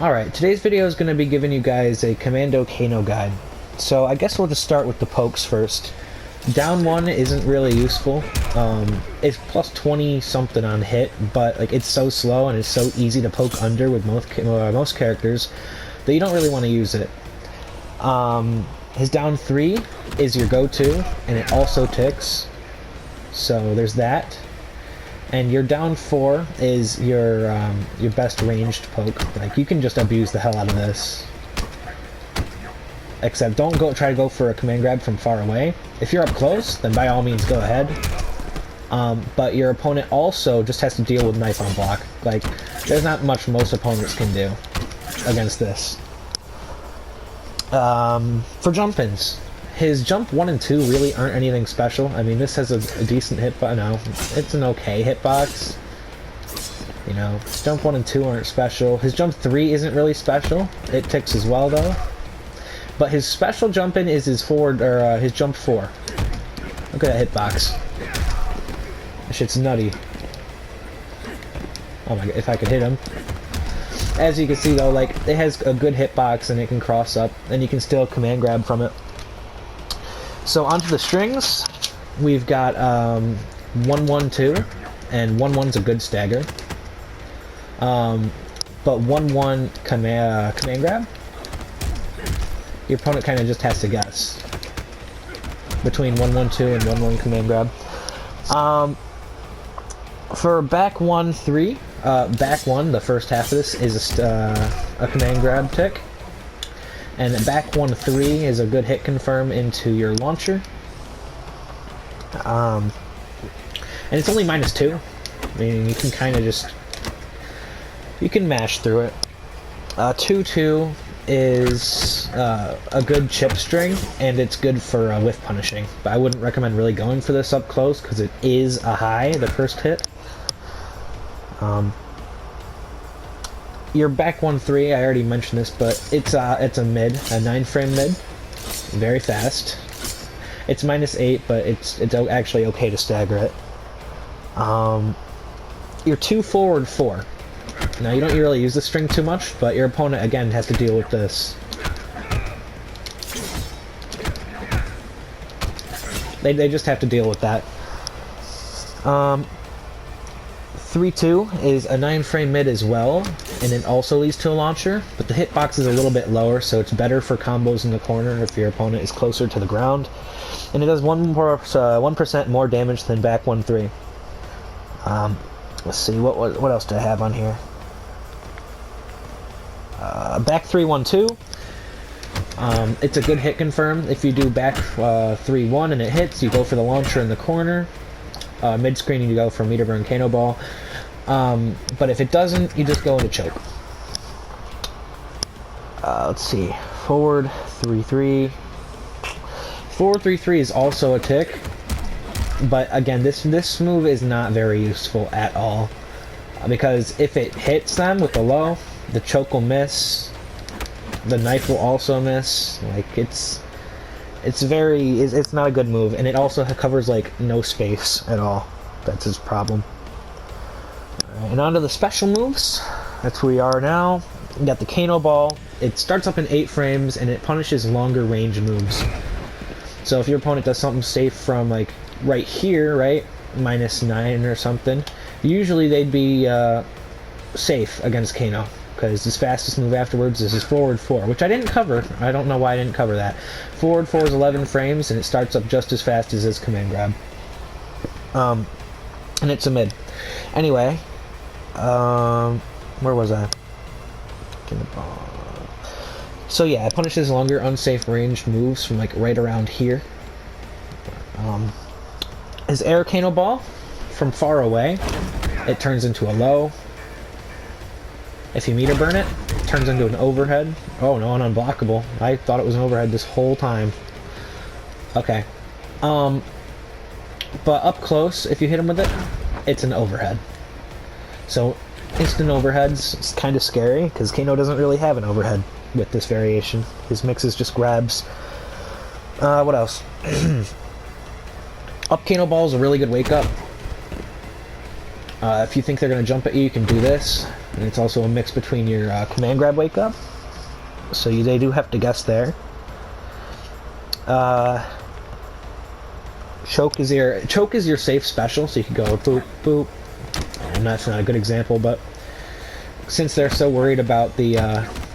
Alright, today's video is going to be giving you guys a Commando Kano guide. So I guess we'll just start with the pokes first. Down 1 isn't really useful. It's plus 20 something on hit, but like it's so slow and it's so easy to poke under with most characters that you don't really want to use it. His down 3 is your go-to, and it also ticks. So there's that. And your down 4 is your best ranged poke. Like, you can just abuse the hell out of this. Except don't try to go for a command grab from far away. If you're up close, then by all means go ahead. But your opponent also just has to deal with knife on block. Like, there's not much most opponents can do against this. For jump-ins, his jump 1 and 2 really aren't anything special. I mean, this has a decent hitbox. No, it's an okay hitbox. You know, jump 1 and 2 aren't special. His jump 3 isn't really special. It ticks as well, though. But his special jump-in is his forward, or his jump 4. Look at that hitbox. That shit's nutty. Oh my god, if I could hit him. As you can see, though, like, it has a good hitbox and it can cross up, and you can still command grab from it. So onto the strings, we've got 1-1-2, and 1-1's a good stagger. But 1-1 command grab, your opponent kind of just has to guess between 1-1-2 and 1-1 command grab. For back 1-3, back 1, the first half of this is a command grab tick. And back 1-3 is a good hit confirm into your launcher. And it's only -2. I mean, you can kind of just... you can mash through it. 2-2 is a good chip string, and it's good for whiff punishing. But I wouldn't recommend really going for this up close, because it is a high, the first hit. Your back 1-3, I already mentioned this, but it's a mid, a 9-frame mid, very fast. It's -8, but it's actually okay to stagger it. Your 2 forward 4. Now, you don't really use the string too much, but your opponent again has to deal with this. They just have to deal with that. 3-2 is a 9-frame mid as well, and it also leads to a launcher, but the hitbox is a little bit lower, so it's better for combos in the corner if your opponent is closer to the ground. And it does 1% more damage than back 1-3. Let's see, what else do I have on here? Back 3-1-2. It's a good hit confirm. If you do back 3-1 and it hits, you go for the launcher in the corner. Mid-screen, you go for meter burn Kano ball. But if it doesn't, you just go into choke. Let's see. Forward 3-3. Forward 3-3 is also a tick, but again, this move is not very useful at all, because if it hits them with the low, the choke will miss. The knife will also miss. Like, it's not a good move, and it also covers like no space at all. That's his problem. Alright, and on to the special moves. That's where we are now. We got the Kano ball. It starts up in 8 frames, and it punishes longer range moves. So if your opponent does something safe from like right here, right, -9 or something, usually they'd be safe against Kano, because his fastest move afterwards is his forward 4, which I didn't cover. I don't know why I didn't cover that. Forward 4 is 11 frames, and it starts up just as fast as his command grab. And it's a mid. Anyway, where was I? So yeah, it punishes longer unsafe ranged moves from like right around here. His air Kano ball, from far away, it turns into a low. If you meter burn it, it turns into an overhead. Oh no, an unblockable. I thought it was an overhead this whole time. Okay. But up close, if you hit him with it, it's an overhead. So, instant overheads, it's kind of scary, because Kano doesn't really have an overhead with this variation. His mixes just grabs. What else? Up Kano ball is a really good wake up. If you think they're going to jump at you, you can do this. And it's also a mix between your command grab wake up. So they do have to guess there. Choke is your safe special, so you can go boop, boop. And that's not a good example, but since they're so worried about the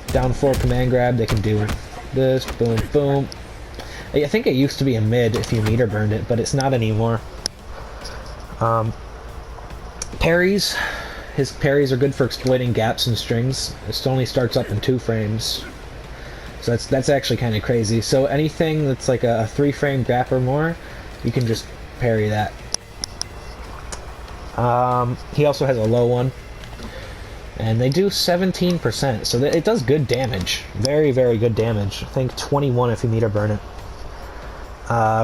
down 4 command grab, they can do this, boom, boom. I think it used to be a mid if you meter burned it, but it's not anymore. Parries. His parries are good for exploiting gaps and strings. It only starts up in 2 frames. So that's actually kind of crazy. So anything that's like a 3-frame gap or more, you can just parry that. He also has a low one. And they do 17%, so it does good damage. Very, very good damage. I think 21 if you meter burn it.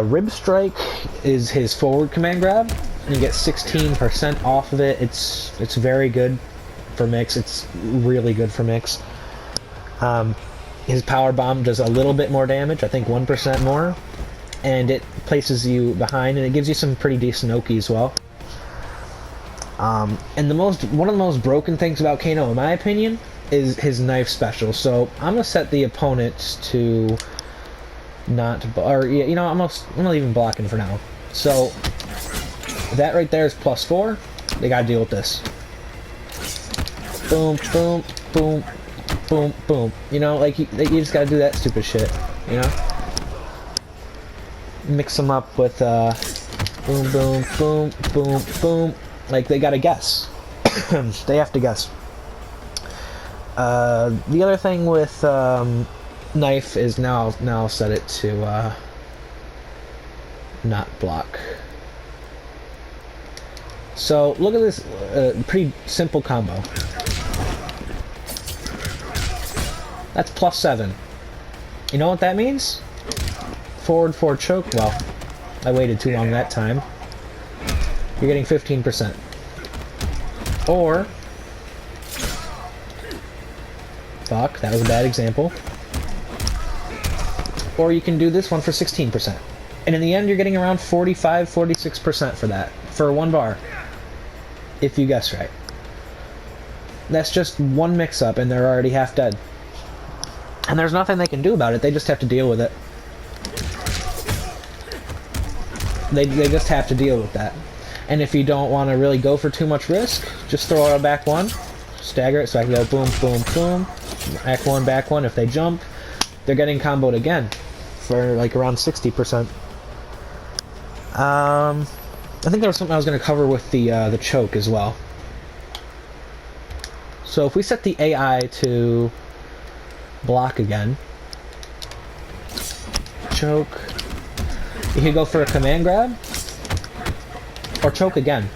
Rib Strike is his forward command grab. And you get 16% off of it. It's very good for mix. It's really good for mix. His Power Bomb does a little bit more damage, I think 1% more. And it places you behind, and it gives you some pretty decent Oki as well. And one of the most broken things about Kano, in my opinion, is his knife special. So I'm gonna set the opponent to not, or you know, I'm gonna leave him blocking for now. So that right there is +4. They gotta deal with this. Boom, boom, boom, boom, boom. You know, like you just gotta do that stupid shit. You know, mix them up with boom, boom, boom, boom, boom. Like, they gotta guess. They have to guess. The other thing with knife is now I'll set it to not block. So look at this pretty simple combo. That's +7. You know what that means? Forward 4 choke. Well, I waited too long that time. You're getting 15%. Or, fuck, that was a bad example. Or you can do this one for 16%. And in the end, you're getting around 45, 46% for that. For 1 bar. If you guess right. That's just one mix-up, and they're already half dead. And there's nothing they can do about it. They just have to deal with it. They just have to deal with that. And if you don't want to really go for too much risk, just throw out a back 1, stagger it so I can go boom, boom, boom, back 1, back 1. If they jump, they're getting comboed again for like around 60%. I think there was something I was going to cover with the choke as well. So if we set the AI to block again, choke, you could go for a command grab, or choke again.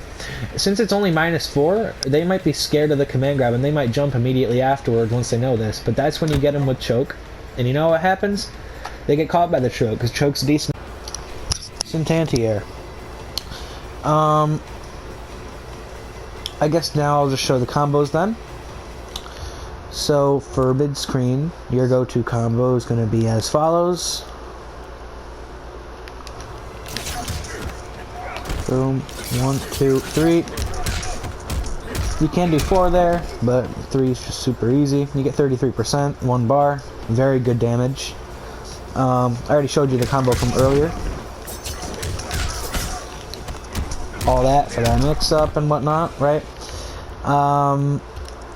Since it's only -4, they might be scared of the command grab, and they might jump immediately afterwards once they know this. But that's when you get them with choke. And you know what happens? They get caught by the choke, because choke's decent anti-air. I guess now I'll just show the combos then. So for mid-screen, your go-to combo is going to be as follows. Boom, 1, 2, 3. You can do 4 there, but 3 is just super easy. You get 33%, 1 bar, very good damage. I already showed you the combo from earlier. All that for that mix-up and whatnot, right?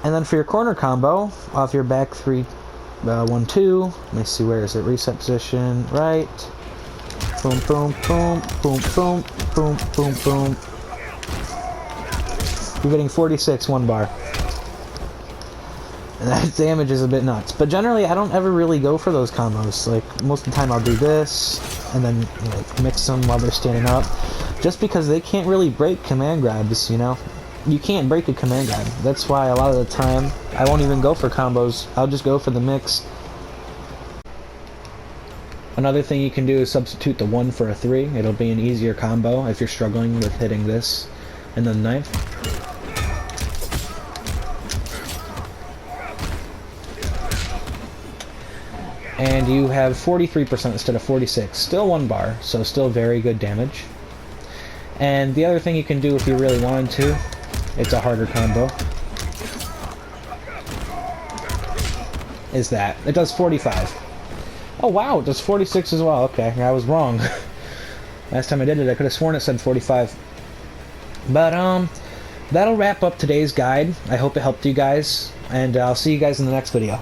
And then for your corner combo, off your back 3, 1, 2. Let me see, where is it? Reset position, right. Boom, boom, boom, boom, boom, boom, boom, boom. You're getting 46, 1 bar. And that damage is a bit nuts. But generally, I don't ever really go for those combos. Like, most of the time I'll do this, and then like, mix them while they're standing up. Just because they can't really break command grabs, you know? You can't break a command grab. That's why a lot of the time, I won't even go for combos. I'll just go for the mix. Another thing you can do is substitute the 1 for a 3. It'll be an easier combo if you're struggling with hitting this and then knife. And you have 43% instead of 46. Still 1 bar, so still very good damage. And the other thing you can do if you really wanted to it's a harder combo. Is that. It does 45. Oh wow, it does 46 as well. Okay, I was wrong. Last time I did it, I could have sworn it said 45. But, that'll wrap up today's guide. I hope it helped you guys, and I'll see you guys in the next video.